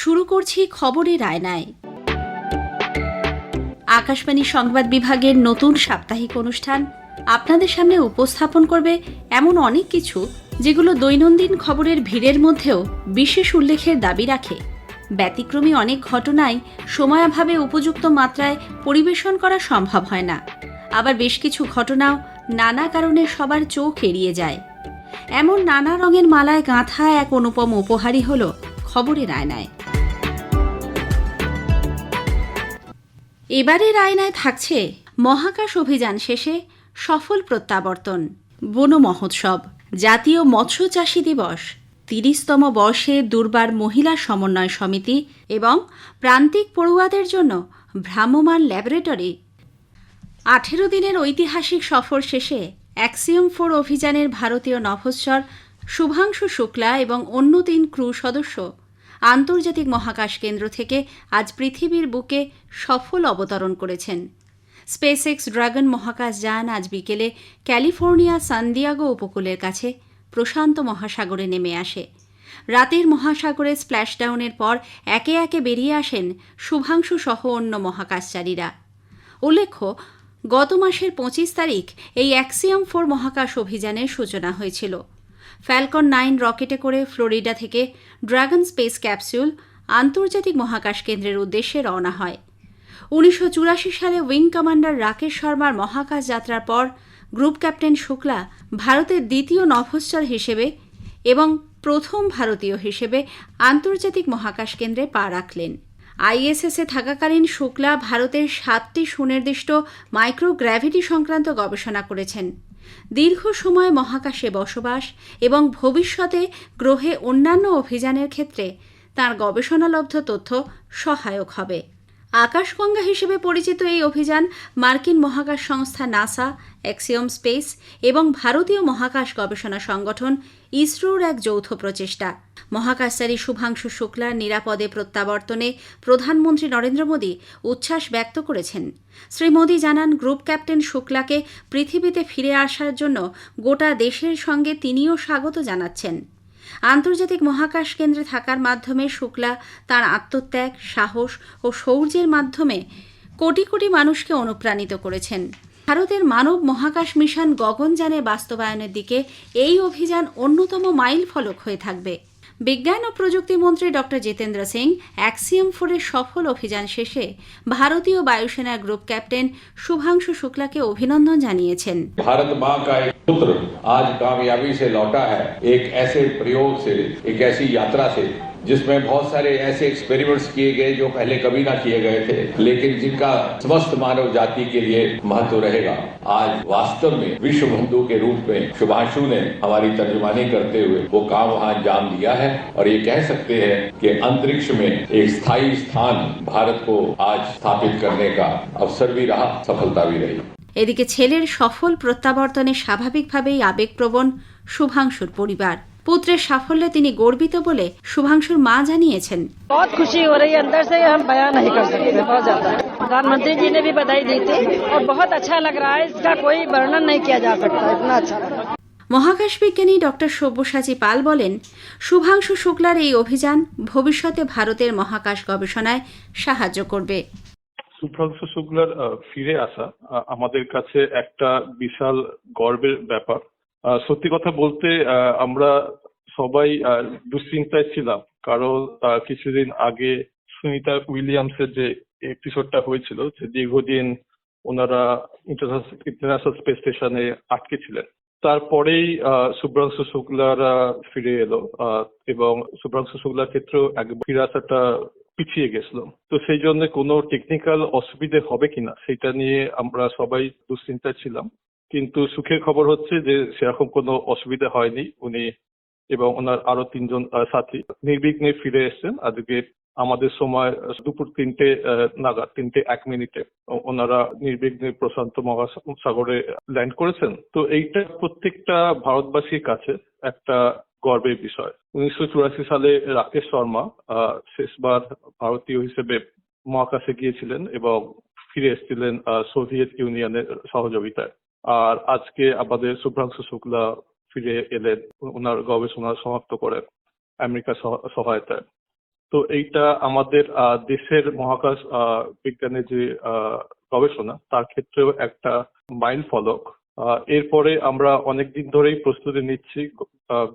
শুরু করছি খবরের আয়নায়। আকাশবাণী সংবাদ বিভাগের নতুন সাপ্তাহিক অনুষ্ঠান আপনাদের সামনে উপস্থাপন করবে এমন অনেক কিছু যেগুলো দৈনন্দিন খবরের ভিড়ের মধ্যেও বিশেষ উল্লেখের দাবি রাখে। ব্যতিক্রমী অনেক ঘটনাই সময়াভাবে উপযুক্ত মাত্রায় পরিবেশন করা সম্ভব হয় না, আবার বেশ কিছু ঘটনাও নানা কারণে সবার চোখ এড়িয়ে যায়। এমন নানা রঙের মালায় গাঁথা এক অনুপম উপহারই হল খবরের আয়নায়। এবারের আয়নায় থাকছে মহাকাশ অভিযান শেষে সফল প্রত্যাবর্তন, বন মহোৎসব, জাতীয় মৎস্য চাষী দিবস, ৩০তম বর্ষে দুর্বার মহিলা সমন্বয় সমিতি এবং প্রান্তিক পড়ুয়াদের জন্য ভ্রাম্যমাণ ল্যাবরেটরি। ১৮ দিনের ঐতিহাসিক সফর শেষে অ্যাক্সিওম 4 অভিযানের ভারতীয় নভোশ্চর শুভাংশু শুক্লা এবং অন্য ৩ ক্রু সদস্য আন্তর্জাতিক মহাকাশ কেন্দ্র থেকে আজ পৃথিবীর বুকে সফল অবতরণ করেছেন। স্পেসএক্স ড্রাগন মহাকাশযান আজ বিকেলে ক্যালিফোর্নিয়া সান দিয়েগো উপকূলের কাছে প্রশান্ত মহাসাগরে নেমে আসে। রাতের মহাসাগরে স্প্ল্যাশডাউনের পর একে একে বেরিয়ে আসেন শুভাংশু সহ অন্য মহাকাশচারীরা। উল্লেখ্য, গত মাসের ২৫ তারিখ এই অ্যাক্সিওম 4 মহাকাশ অভিযানের সূচনা হয়েছিল। ফ্যালকন 9 রকেটে করে ফ্লোরিডা থেকে ড্রাগন স্পেস ক্যাপসুল আন্তর্জাতিক মহাকাশ কেন্দ্রের উদ্দেশ্যে রওনা হয়। ১৯৮৪ সালে উইং কমান্ডার রাকেশ শর্মার মহাকাশ যাত্রার পর গ্রুপ ক্যাপ্টেন শুক্লা ভারতের দ্বিতীয় নভোশ্চর হিসেবে এবং প্রথম ভারতীয় হিসেবে আন্তর্জাতিক মহাকাশ কেন্দ্রে পা রাখলেন। আইএসএসে থাকাকালীন শুক্লা ভারতের 7টি সুনির্দিষ্ট মাইক্রোগ্র্যাভিটি সংক্রান্ত গবেষণা করেছেন। দীর্ঘ সময় মহাকাশে বসবাস এবং ভবিষ্যতে গ্রহে অন্যান্য অভিযানের ক্ষেত্রে তাঁর গবেষণালব্ধ তথ্য সহায়ক হবে। আকাশগঙ্গা হিসেবে পরিচিত এই অভিযান মার্কিন মহাকাশ সংস্থা নাসা, অ্যাক্সিওম স্পেস এবং ভারতীয় মহাকাশ গবেষণা সংগঠন ইসরোর এক যৌথ প্রচেষ্টা। মহাকাশচারী শুভাংশু শুক্লার নিরাপদে প্রত্যাবর্তনে প্রধানমন্ত্রী নরেন্দ্র মোদী উচ্ছ্বাস ব্যক্ত করেছেন। শ্রী মোদী জানান, গ্রুপ ক্যাপ্টেন শুক্লাকে পৃথিবীতে ফিরে আসার জন্য গোটা দেশের সঙ্গে তিনিও স্বাগত জানাচ্ছেন। আন্তর্জাতিক মহাকাশ কেন্দ্রে থাকার মাধ্যমে শুক্লা তাঁর আত্মত্যাগ, সাহস ও শৌর্যের মাধ্যমে কোটি কোটি মানুষকে অনুপ্রাণিত করেছেন। ভারতের মানব মহাকাশ মিশন গগনযানের বাস্তবায়নের দিকে এই অভিযান অন্যতম মাইল ফলক হয়ে থাকবে। বিজ্ঞান ও প্রযুক্তি মন্ত্রী ডক্টর জিতেন্দ্র সিং অ্যাক্সিওম 4 সফল অভিযান শেষে ভারতীয় বায়ুসেনার গ্রুপ ক্যাপ্টেন শুভাংশু শুক্লাকে অভিনন্দন জানিয়েছেন। भारत माँ का एक पुत्र आज कामयाबी से लौटा है, एक ऐसे प्रयोग से, एक ऐसी यात्रा से जिसमें बहुत सारे ऐसे एक्सपेरिमेंट्स किए गए जो पहले कभी ना किए गए थे, लेकिन जिनका समस्त मानव जाति के लिए महत्व रहेगा। आज वास्तव में विश्व बंधु के रूप में शुभांशु ने हमारी तर्जुमानी करते हुए वो काम वहाँ अंजाम दिया है और ये कह सकते हैं कि अंतरिक्ष में एक स्थायी स्थान भारत को आज स्थापित करने का अवसर भी रहा, सफलता भी रही। এদিকে ছেলের সফল প্রত্যাবর্তনে স্বাভাবিকভাবেই আবেগপ্রবণ শুভাংশুর পরিবার। পুত্রের সাফল্যে তিনি গর্বিত বলে শুভাংশুর মা জানিয়েছেন। बहुत खुशी हो रही है, अंदर से हम बयान नहीं कर सकते, बहुत ज्यादा। प्रधानमंत्री जी ने भी बधाई दी थी और बहुत अच्छा लग रहा है, इसका कोई वर्णन नहीं किया जा सकता, इतना अच्छा लगा। মহাকাশ বিজ্ঞানী ডক্টর সব্যসাচী পাল বলেন, শুভাংশু শুক্লার এই অভিযান ভবিষ্যতে ভারতের মহাকাশ গবেষণায় সাহায্য করবে। শুভ্রাংশু শুক্লার ফিরে আসা আমাদের কাছে একটা বিশাল গর্বের ব্যাপার। সত্যি কথা বলতে আমরা সবাই দুশ্চিন্তায় ছিলাম, কারণ কিছুদিন আগে সুনিতা উইলিয়ামসের যে এপিসোডটা হয়েছিল, যে দীর্ঘদিন ওনারা ইন্টারন্যাশনাল স্পেস স্টেশনে আটকে ছিলেন, তারপরেই শুভ্রাংশু শুক্লারা ফিরে এলো এবং শুভ্রাংশু শুক্লার ক্ষেত্রেও একবার ফিরে আসাটা পিছিয়ে গেছিল। তো সেই জন্য কোনো টেকনিক্যাল অসুবিধে হবে কিনা সেটা নিয়ে আমরা সবাই দুশ্চিন্তায় ছিলাম, কিন্তু সুখের খবর হচ্ছে যে সেরকম কোনো অসুবিধা হয়নি। উনি এবং ওনার আরো 3 জন সাথী নির্বিঘ্নে ফিরে এসেছেন। আজকে আমাদের সময় দুপুর 3টে নাগাদ, 3:01 ওনারা নির্বিঘ্নে প্রশান্ত মহাসাগরে ল্যান্ড করেছেন। তো এইটা প্রত্যেকটা ভারতবাসীর কাছে একটা গর্বের বিষয়। 1984 সালে রাকেশ শর্মা শেষবার ভারতীয় হিসেবে মহাকাশে গিয়েছিলেন এবং ফিরে এসেছিলেন সোভিয়েত ইউনিয়নের সহযোগিতায়। আর আজকে আমাদের শুভ্রাংশু শুক্লা ফিরে এলেন ওনার গবেষণা সমাপ্ত করে আমেরিকার সহায়তায়। তো এইটা আমাদের দেশের মহাকাশ বিজ্ঞানের যে গবেষণা তার ক্ষেত্রেও একটা মাইল ফলক। এরপরে আমরা অনেকদিন ধরেই প্রস্তুতি নিচ্ছি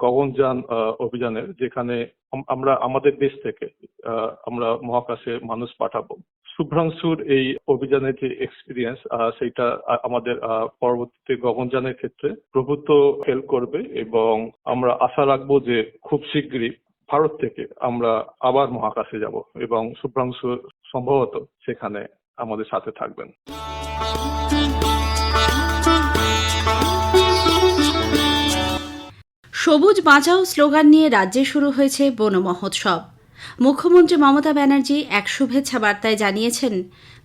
গগনযান অভিযানের, যেখানে আমরা আমাদের দেশ থেকে আমরা মহাকাশে মানুষ পাঠাবো। শুভ্রাংশুর এই অভিযানের যে এক্সপিরিয়েন্স সেটা আমাদের পরবর্তীতে গগনযানের ক্ষেত্রে প্রভূত হেল্প করবে, এবং আমরা আশা রাখবো যে খুব শীঘ্রই ভারত থেকে আমরা আবার মহাকাশে যাব এবং শুভ্রাংশু সম্ভবত সেখানে আমাদের সাথে থাকবেন। সবুজ বাঁচাও স্লোগান নিয়ে রাজ্যে শুরু হয়েছে বন মহোৎসব। মুখ্যমন্ত্রী মমতা ব্যানার্জি এক শুভেচ্ছা বার্তায় জানিয়েছেন,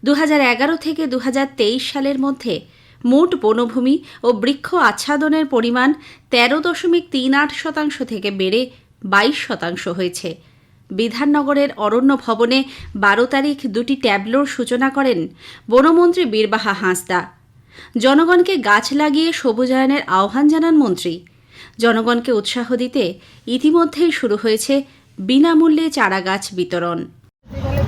2011 থেকে 2023 সালের মধ্যে মোট বনভূমি ও বৃক্ষ আচ্ছাদনের পরিমাণ 13.38% থেকে বেড়ে 22% হয়েছে। বিধাননগরের অরণ্য ভবনে 12 তারিখ 2টি ট্যাবলোর সূচনা করেন বনমন্ত্রী বীরবাহা হাঁসদা। জনগণকে গাছ লাগিয়ে সবুজায়নের আহ্বান জানান মন্ত্রী। জনগণকে উৎসাহ দিতে ইতিমধ্যেই শুরু হয়েছে বিনামূল্যে চারা গাছ বিতরণ।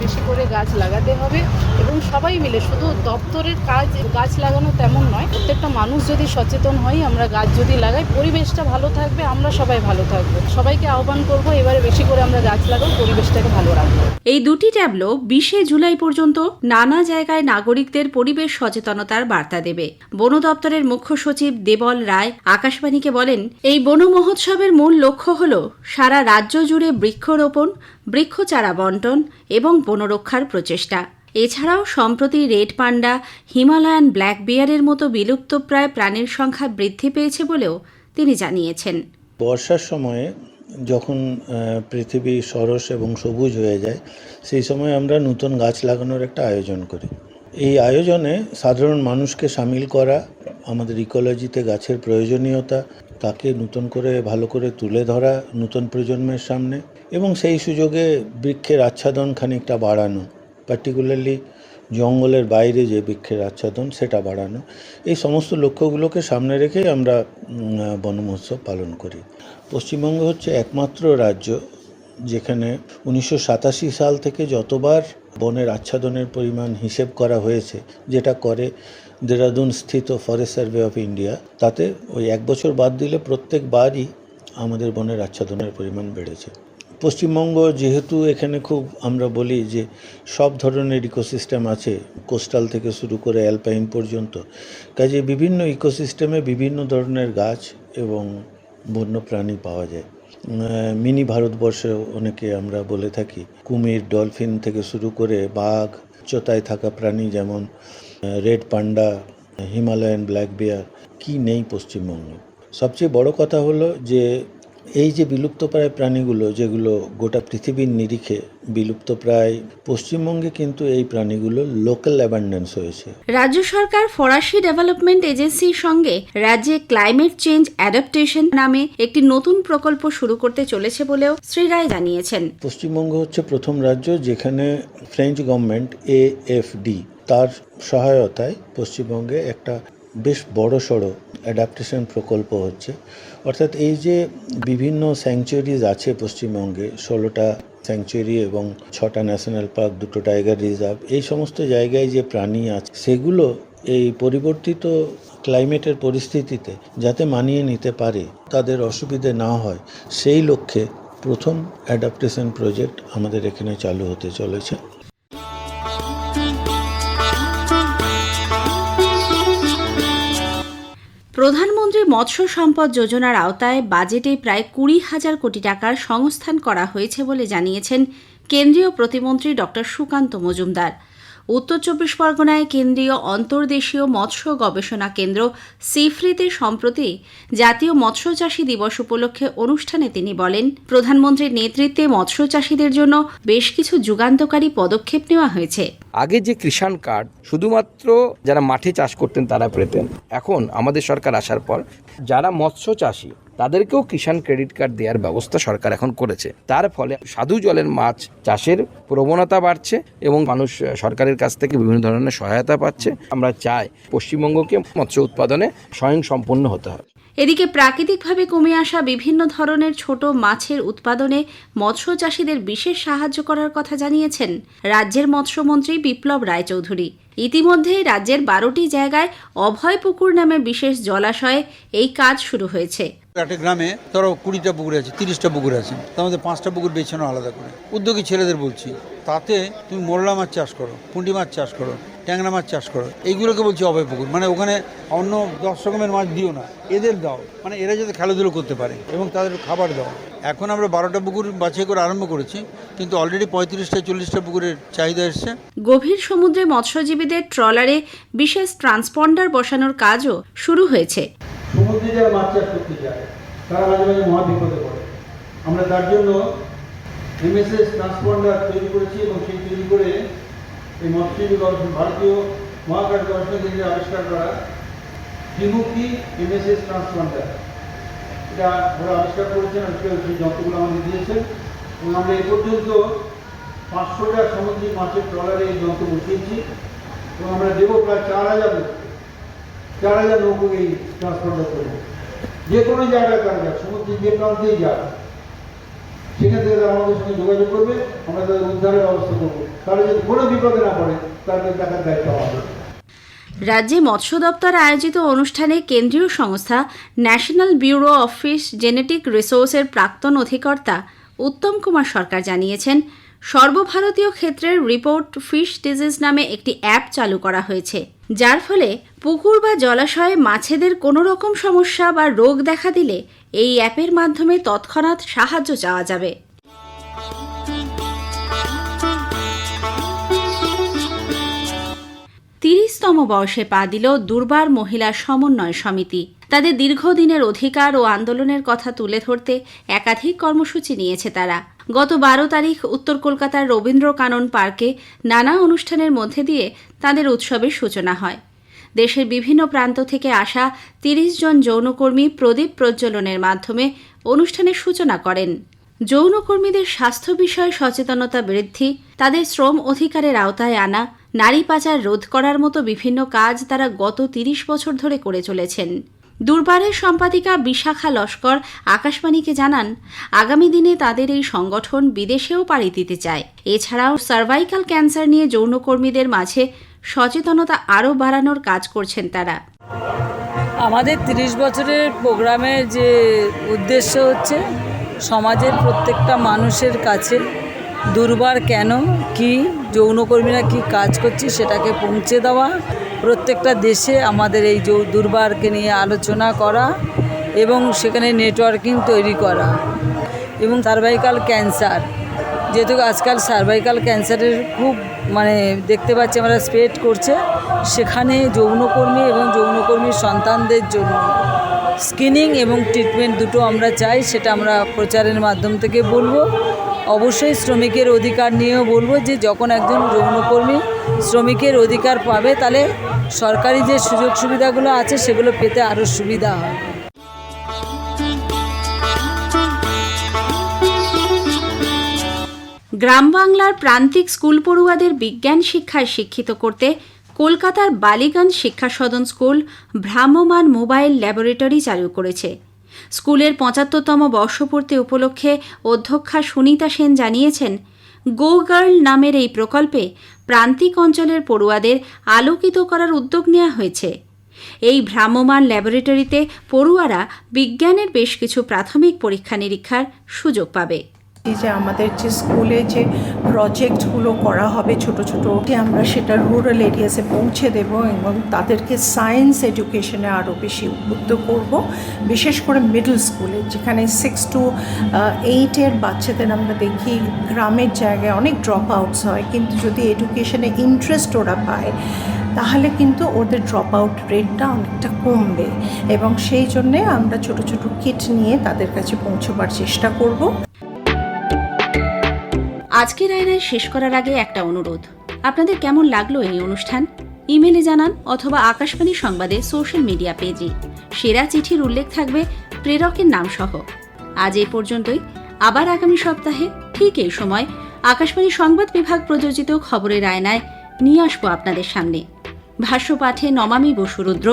বেশি করে গাছ লাগাতে হবে এবং সবাই মিলে, শুধু দপ্তরের কাজ গাছ লাগানো তেমন নয়, প্রত্যেকটা মানুষ যদি সচেতন হয়, আমরা গাছ যদি লাগাই, পরিবেশটা ভালো থাকবে, আমরা সবাই ভালো থাকবো। সবাইকে আহ্বান করব এবারে বেশি করে আমরা গাছ লাগাবো, পরিবেশটাকে ভালো রাখবো। এই দুটি ট্যাবলো 20 জুলাই পর্যন্ত নানা জায়গায় নাগরিকদের পরিবেশ সচেতনতার বার্তা দেবে। বন দপ্তরের মুখ্য সচিব দেবল রায় আকাশবাণীকে বলেন, এই বন মহোৎসবের মূল লক্ষ্য হল সারা রাজ্য জুড়ে বৃক্ষরোপণ, বৃক্ষ চারা বন্টন এবং বনরক্ষার প্রচেষ্টা। এছাড়াও সম্প্রতি রেড পান্ডা, হিমালয়ান ব্ল্যাক বিয়ারের মতো বিলুপ্তপ্রায় প্রাণীর সংখ্যা বৃদ্ধি পেয়েছে বলেও তিনি জানিয়েছেন। বর্ষার সময়ে যখন পৃথিবী সরস এবং সবুজ হয়ে যায়, সেই সময় আমরা নতুন গাছ লাগানোর একটা আয়োজন করি। এই আয়োজনে সাধারণ মানুষকে সামিল করা, আমাদের ইকোলজিতে গাছের প্রয়োজনীয়তা, তাকে নতুন করে ভালো করে তুলে ধরা নতুন প্রজন্মের সামনে, এবং সেই সুযোগে বৃক্ষের আচ্ছাদন খানিকটা বাড়ানো, পার্টিকুলারলি জঙ্গলের বাইরে যে বৃক্ষের আচ্ছাদন সেটা বাড়ানো। এই সমস্ত লক্ষ্যগুলোকে সামনে রেখে আমরা বন মহোৎসব পালন করি। পশ্চিমবঙ্গ হচ্ছে একমাত্র রাজ্য যেখানে 1987 সাল থেকে যতবার বনের আচ্ছাদনের পরিমাণ হিসেব করা হয়েছে, যেটা করে দেরাদুন স্থিত ফরেস্ট সার্ভে অফ ইন্ডিয়া, তাতে ওই এক বছর বাদ দিলে প্রত্যেকবারই আমাদের বনের আচ্ছাদনের পরিমাণ বেড়েছে। পশ্চিমবঙ্গ যেহেতু এখানে খুব আমরা বলি যে সব ধরনের ইকোসিস্টেম আছে, কোস্টাল থেকে শুরু করে অ্যালপাইন পর্যন্ত, কাজে বিভিন্ন ইকোসিস্টেমে বিভিন্ন ধরনের গাছ এবং বন্যপ্রাণী পাওয়া যায়। মিনি ভারতবর্ষে অনেকে আমরা বলে থাকি, কুমির, ডলফিন থেকে শুরু করে বাঘ, উচ্চতায় থাকা প্রাণী যেমন রেড পান্ডা, হিমালয়ান ব্ল্যাক বিয়ার, কি নেই পশ্চিমবঙ্গে। সবচেয়ে বড় কথা হলো যে এই যে বিলুপ্তপ্রায় প্রাণীগুলো, যেগুলো গোটা পৃথিবীর নিরিখে বিলুপ্তপ্রায়, পশ্চিমবঙ্গে কিন্তু এই প্রাণীগুলো লোকাল অ্যাবান্ডেন্স হয়েছে। রাজ্য সরকার ফরাসি ডেভেলপমেন্ট এজেন্সির সঙ্গে রাজ্যে ক্লাইমেট চেঞ্জ অ্যাডাপ্টেশন নামে একটি নতুন প্রকল্প শুরু করতে চলেছে বলেও শ্রী রায় জানিয়েছেন। পশ্চিমবঙ্গ হচ্ছে প্রথম রাজ্য যেখানে ফ্রেঞ্চ গভর্নমেন্ট AFD তার সহায়তায় পশ্চিমবঙ্গে একটা বেশ বড় সড়ো অ্যাডাপ্টেশন প্রকল্প হচ্ছে। অর্থাৎ এই যে বিভিন্ন স্যাংচুয়ারিজ আছে পশ্চিমবঙ্গে, 16টা স্যাংচুয়ারি এবং 6টা ন্যাশনাল পার্ক, 2টো টাইগার রিজার্ভ, এই সমস্ত জায়গায় যে প্রাণী আছে সেগুলো এই পরিবর্তিত ক্লাইমেটের পরিস্থিতিতে যাতে মানিয়ে নিতে পারে, তাদের অসুবিধে না হয়, সেই লক্ষ্যে প্রথম অ্যাডাপ্টেশন প্রজেক্ট আমাদের এখানে চালু হতে চলেছে। প্রধানমন্ত্রী মৎস্য সম্পদ যোজনার আওতায় বাজেটে প্রায় 20,000 কোটি টাকার সংস্থান করা হয়েছে বলে জানিয়েছেন কেন্দ্রীয় প্রতিমন্ত্রী ড. সুকান্ত মজুমদার। উত্তর 24 পরগনায় কেন্দ্রীয় অন্তর্দেশীয় মৎস্য গবেষণা কেন্দ্র সিফ্রিতে সম্প্রতি জাতীয় মৎস্যচাষী দিবস উপলক্ষে অনুষ্ঠানে তিনি বলেন, প্রধানমন্ত্রীর নেতৃত্বে মৎস্যচাষীদের জন্য বেশ কিছু যুগান্তকারী পদক্ষেপ নেওয়া হয়েছে। আগে যে কিষাণ কার্ড শুধুমাত্র যারা মাঠে চাষ করতেন তারা পেতেন, এখন আমাদের সরকার আসার পর যারা মৎস্য চাষী তাদেরকেও কিষাণ ক্রেডিট কার্ড দেওয়ার ব্যবস্থা সরকার এখন করেছে। তার ফলে স্বাদু জলের মাছ চাষের প্রবণতা বাড়ছে এবং মানুষ সরকারের কাছ থেকে বিভিন্ন ধরনের সহায়তা পাচ্ছে। আমরা চাই পশ্চিমবঙ্গকে মৎস্য উৎপাদনে স্বয়ংসম্পূর্ণ হতে হবে। এদিকে প্রাকৃতিকভাবে কমে আসা বিভিন্ন ধরনের ছোট মাছের উৎপাদনে মৎস্য চাষীদের বিশেষ সাহায্য করার কথা জানিয়েছেন রাজ্যের মৎস্যমন্ত্রী বিপ্লব রায়চৌধুরী। ইতিমধ্যেই রাজ্যের 12টি জায়গায় অভয় পুকুর নামে বিশেষ জলাশয়ে এই কাজ শুরু হয়েছে। একটা গ্রামে ধরো 20টা পুকুর আছে, 30টা পুকুর আছে, তার মধ্যে 5টা পুকুর বেছানো আলাদা করে। উদ্যোগী ছেলেদের বলছি, তাতে তুমি মোরলা মাছ চাষ করো, পুঁটি মাছ চাষ করো, ট্যাংরা মাছ চাষ করো, এইগুলোকে বলছি অভয় পুকুর। মানে ওখানে অন্য 10 রকমের মাছ দিও না, এদের দাও, মানে এরা যাতে খেলাধুলো করতে পারে এবং তাদের খাবার দাও। এখন আমরা 12টা পুকুর বাছাই করে আরম্ভ করেছি, কিন্তু অলরেডি 35-40টা পুকুরের চাহিদা এসছে। গভীর সমুদ্রে মৎস্যজীবীদের ট্রলারে বিশেষ ট্রান্সপন্ডার বসানোর কাজও শুরু হয়েছে। সমুদ্রে যারা মাছ চাষ করতে যায় তারা মাঝে মাঝে মহা বিপদে পড়ে। আমরা তার জন্য এমএসএস ট্রান্সপন্ডার তৈরি করেছি এবং সেই তৈরি করে এই মৎস্যজীবী গবেষণা ভারতীয় মহাকাশ গবেষণা কেন্দ্রে আবিষ্কার করা ত্রিমুখী এমএসএস ট্রান্সপন্ডার, এটা ওরা আবিষ্কার করেছেন। আজকে সেই যন্ত্রগুলো আমাদের দিয়েছেন এবং আমরা এ পর্যন্ত 500টা সামুদ্রিক মাছের ট্রলারে এই যন্ত্র বসিয়েছি এবং আমরা দেবো প্রায় 4,000 নৌকোকে এই ট্রান্সপন্ডার করবো। যে কোনো জায়গায় তারা যাক, সমুদ্রের যে প্রান্তেই যাক, সেখান থেকে তারা আমাদের সঙ্গে যোগাযোগ করবে, আমরা তাদের উদ্ধারের ব্যবস্থা করবো। তারা যদি কোনো বিপদে না পড়ে তাদের দেখার দায়িত্ব আমাদের। রাজ্যে মৎস্য দপ্তর আয়োজিত অনুষ্ঠানে কেন্দ্রীয় সংস্থা national bureau of fish genetic রিসোর্সের প্রাক্তন অধিকর্তা উত্তম কুমার সরকার জানিয়েছেন, সর্বভারতীয় ক্ষেত্রের রিপোর্ট ফিশ ডিজিজ নামে একটি অ্যাপ চালু করা হয়েছে, যার ফলে পুকুর বা জলাশয়ে মাছেদের কোনো রকম সমস্যা বা রোগ দেখা দিলে এই অ্যাপের মাধ্যমে তৎক্ষণাৎ সাহায্য চাওয়া যাবে। তম বর্ষে পা দিল দুর্বার মহিলা সমন্বয় সমিতি। তাদের দীর্ঘদিনের অধিকার ও আন্দোলনের কথা তুলে ধরতে একাধিক কর্মসূচি নিয়েছে তারা। গত 12 তারিখ উত্তর কলকাতার রবীন্দ্র কানন পার্কে নানা অনুষ্ঠানের মধ্যে দিয়ে তাদের উৎসবের সূচনা হয়। দেশের বিভিন্ন প্রান্ত থেকে আসা 30 জন যৌনকর্মী প্রদীপ প্রজ্বলনের মাধ্যমে অনুষ্ঠানের সূচনা করেন। যৌনকর্মীদের স্বাস্থ্য বিষয়ে সচেতনতা বৃদ্ধি, তাদের শ্রম অধিকারের আওতায় আনা, নারী পাচার রোধ করার মতো বিভিন্ন কাজ তারা গত 30 বছর ধরে করে চলেছেন। দুর্বারের সম্পাদিকা বিশাখা লস্কর আকাশবাণীকে জানান, আগামী দিনে তাদের এই সংগঠন বিদেশেও পাড়ি দিতে চায়। এছাড়াও সার্ভাইকাল ক্যান্সার নিয়ে যৌনকর্মীদের মাঝে সচেতনতা আরও বাড়ানোর কাজ করছেন তারা। আমাদের 30 বছরের প্রোগ্রামের যে উদ্দেশ্য হচ্ছে সমাজের প্রত্যেকটা মানুষের কাছে দুর্বার কেন, কি যৌনকর্মীরা কি কাজ করছে সেটাকে পৌঁছে দেওয়া, প্রত্যেকটা দেশে আমাদের এই দুর্বারকে নিয়ে আলোচনা করা এবং সেখানে নেটওয়ার্কিং তৈরি করা। এবং সার্ভাইকাল ক্যান্সার, যেহেতু আজকাল সার্ভাইকাল ক্যান্সারের খুব দেখতে পাচ্ছি আমরা স্প্রেড করছে, সেখানে যৌনকর্মী এবং যৌনকর্মীর সন্তানদের জন্য স্ক্রিনিং এবং ট্রিটমেন্ট দুটো আমরা চাই, সেটা আমরা প্রচারের মাধ্যম থেকে বলবো। অবশ্যই শ্রমিকের অধিকার নিয়েও বলবো যে যখন একজন যৌনকর্মী শ্রমিকের অধিকার পাবে তাহলে সরকারি যে সুযোগ সুবিধাগুলো আছে সেগুলো পেতে আরও সুবিধা হয়। গ্রাম বাংলার প্রান্তিক স্কুল পড়ুয়াদের বিজ্ঞান শিক্ষায় শিক্ষিত করতে কলকাতার বালিগঞ্জ শিক্ষা সদন স্কুল ভ্রাম্যমাণ মোবাইল ল্যাবরেটরি চালু করেছে। স্কুলের 75তম বর্ষপূর্তি উপলক্ষে অধ্যক্ষা সুনিতা সেন জানিয়েছেন, গো গার্ল নামের এই প্রকল্পে প্রান্তিক অঞ্চলের পড়ুয়াদের আলোকিত করার উদ্যোগ নেওয়া হয়েছে। এই ভ্রাম্যমাণ ল্যাবরেটরিতে পড়ুয়ারা বিজ্ঞানের বেশ কিছু প্রাথমিক পরীক্ষা নিরীক্ষার সুযোগ পাবে। যে আমাদের যে স্কুলে যে প্রজেক্টগুলো করা হবে ছোট ছোট, আমরা সেটা রুরাল এরিয়াসে পৌঁছে দেব এবং তাদেরকে সায়েন্স এডুকেশনে আরও বেশি উদ্বুদ্ধ করব। বিশেষ করে মিডল স্কুলে, যেখানে 6 to 8 বাচ্চাদের আমরা দেখি গ্রামের জায়গায় অনেক ড্রপ আউটস হয়, কিন্তু যদি এডুকেশনে ইন্টারেস্ট ওরা পায় তাহলে কিন্তু ওদের ড্রপ আউট রেটটা অনেকটা কমবে এবং সেই জন্যে আমরা ছোট ছোট কিট নিয়ে তাদের কাছে পৌঁছবার চেষ্টা করব। আজকের আয়নায় শেষ করার আগে একটা অনুরোধ, আপনাদের কেমন লাগলো এই অনুষ্ঠান ইমেলে জানান অথবা আকাশবাণী সংবাদের সোশ্যাল মিডিয়া পেজে। সেরা চিঠির উল্লেখ থাকবে প্রেরকের নাম সহ। আজ এই পর্যন্তই। আবার আগামী সপ্তাহে ঠিক এই সময় আকাশবাণী সংবাদ বিভাগ প্রযোজিত খবরের আয়নায় নিয়ে আসবো আপনাদের সামনে। ভাষ্য পাঠে নমামি বসুরুদ্র,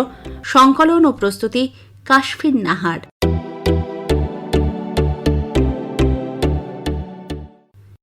সংকলন ও প্রস্তুতি কাশফিন নাহার।